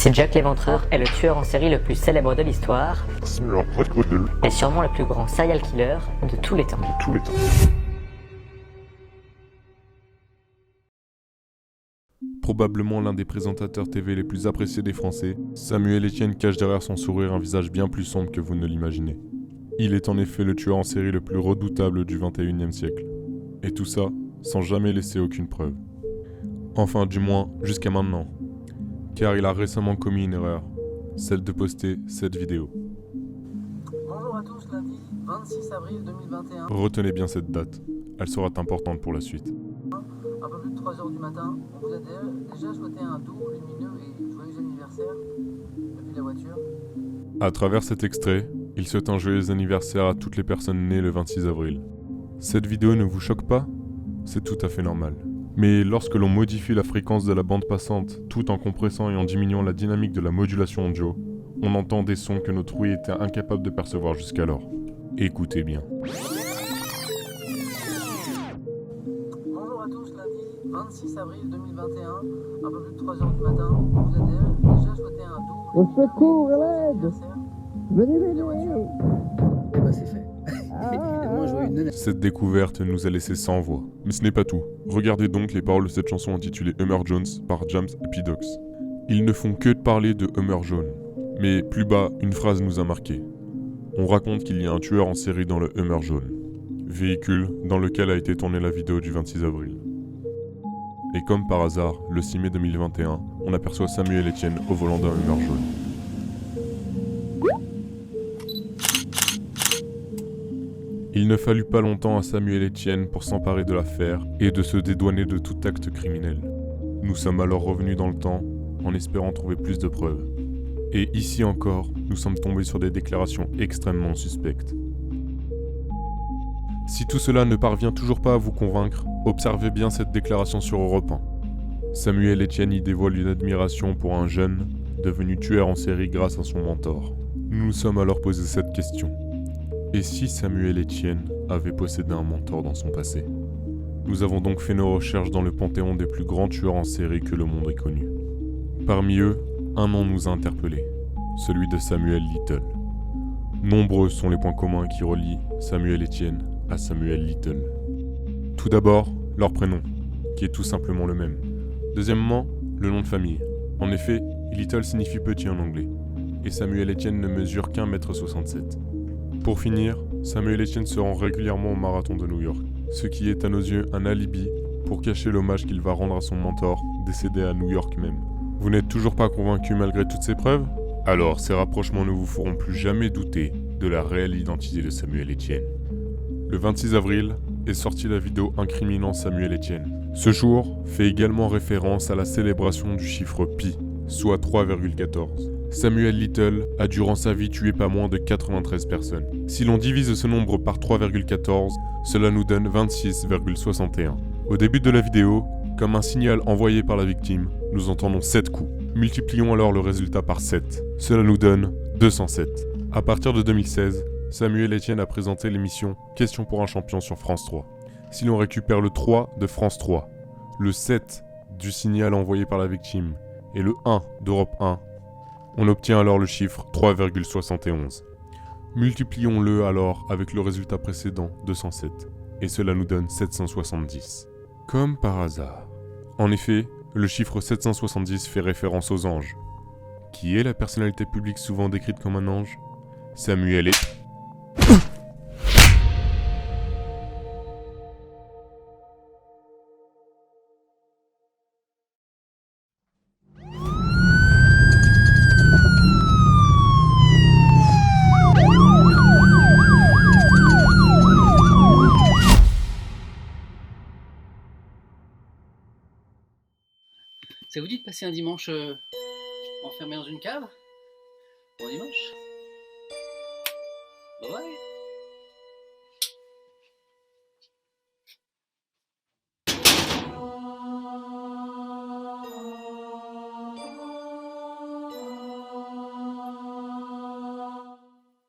Si Jack l'Éventreur est le tueur en série le plus célèbre de l'histoire, est sûrement le plus grand serial killer de tous les temps. Probablement l'un des présentateurs TV les plus appréciés des Français, Samuel Etienne cache derrière son sourire un visage bien plus sombre que vous ne l'imaginez. Il est en effet le tueur en série le plus redoutable du XXIe siècle. Et tout ça, sans jamais laisser aucune preuve. Enfin, du moins, jusqu'à maintenant. Car il a récemment commis une erreur, celle de poster cette vidéo. Bonjour à tous, lundi 26 avril 2021. Retenez bien cette date, elle sera importante pour la suite. Un peu plus de 3h du matin, on vous a déjà souhaité un doux, lumineux et joyeux anniversaire depuis la voiture. À travers cet extrait, il souhaite un joyeux anniversaire à toutes les personnes nées le 26 avril. Cette vidéo ne vous choque pas? C'est tout à fait normal. Mais lorsque l'on modifie la fréquence de la bande passante tout en compressant et en diminuant la dynamique de la modulation audio, on entend des sons que notre ouïe était incapable de percevoir jusqu'alors. Écoutez bien. Bonjour à tous, lundi 26 avril 2021, un peu plus de 3h du matin, on vous a déjà souhaité un doux, Au secours, joyeux à l'aide! anniversaire Venez depuis la m'aider! voiture. Et bah c'est fait. Et moi je vois une nana. Cette découverte nous a laissé sans voix. Mais ce n'est pas tout. Regardez donc les paroles de cette chanson intitulée Hummer Jones par James et P-Dox. Ils ne font que de parler de Hummer jaune. Mais plus bas, une phrase nous a marqué. On raconte qu'il y a un tueur en série dans le Hummer jaune, véhicule dans lequel a été tournée la vidéo du 26 avril. Et comme par hasard, le 6 mai 2021, on aperçoit Samuel Etienne au volant d'un Hummer jaune. Il ne fallut pas longtemps à Samuel Etienne pour s'emparer de l'affaire et de se dédouaner de tout acte criminel. Nous sommes alors revenus dans le temps, en espérant trouver plus de preuves. Et ici encore, nous sommes tombés sur des déclarations extrêmement suspectes. Si tout cela ne parvient toujours pas à vous convaincre, observez bien cette déclaration sur Europe 1. Samuel Etienne y dévoile une admiration pour un jeune, devenu tueur en série grâce à son mentor. Nous nous sommes alors posé cette question. Et si Samuel Etienne avait possédé un mentor dans son passé? Nous avons donc fait nos recherches dans le panthéon des plus grands tueurs en série que le monde ait connu. Parmi eux, un nom nous a interpellés, celui de Samuel Little. Nombreux sont les points communs qui relient Samuel Etienne à Samuel Little. Tout d'abord, leur prénom, qui est tout simplement le même. Deuxièmement, le nom de famille. En effet, Little signifie petit en anglais, et Samuel Etienne ne mesure qu'1,67 m. Pour finir, Samuel Etienne se rend régulièrement au marathon de New York, ce qui est à nos yeux un alibi pour cacher l'hommage qu'il va rendre à son mentor, décédé à New York même. Vous n'êtes toujours pas convaincu malgré toutes ces preuves? Alors ces rapprochements ne vous feront plus jamais douter de la réelle identité de Samuel Etienne. Le 26 avril est sortie la vidéo incriminant Samuel Etienne. Ce jour fait également référence à la célébration du chiffre pi, soit 3,14. Samuel Little a durant sa vie tué pas moins de 93 personnes. Si l'on divise ce nombre par 3,14, cela nous donne 26,61. Au début de la vidéo, comme un signal envoyé par la victime, nous entendons 7 coups. Multiplions alors le résultat par 7. Cela nous donne 207. À partir de 2016, Samuel Etienne a présenté l'émission Question pour un champion sur France 3. Si l'on récupère le 3 de France 3, le 7 du signal envoyé par la victime et le 1 d'Europe 1, on obtient alors le chiffre 3,71. Multiplions-le alors avec le résultat précédent, 207, et cela nous donne 770. Comme par hasard. En effet, le chiffre 770 fait référence aux anges. Qui est la personnalité publique souvent décrite comme un ange? Samuel est... Ça vous dit de passer un dimanche enfermé dans une cave? Bon dimanche. Bye bye.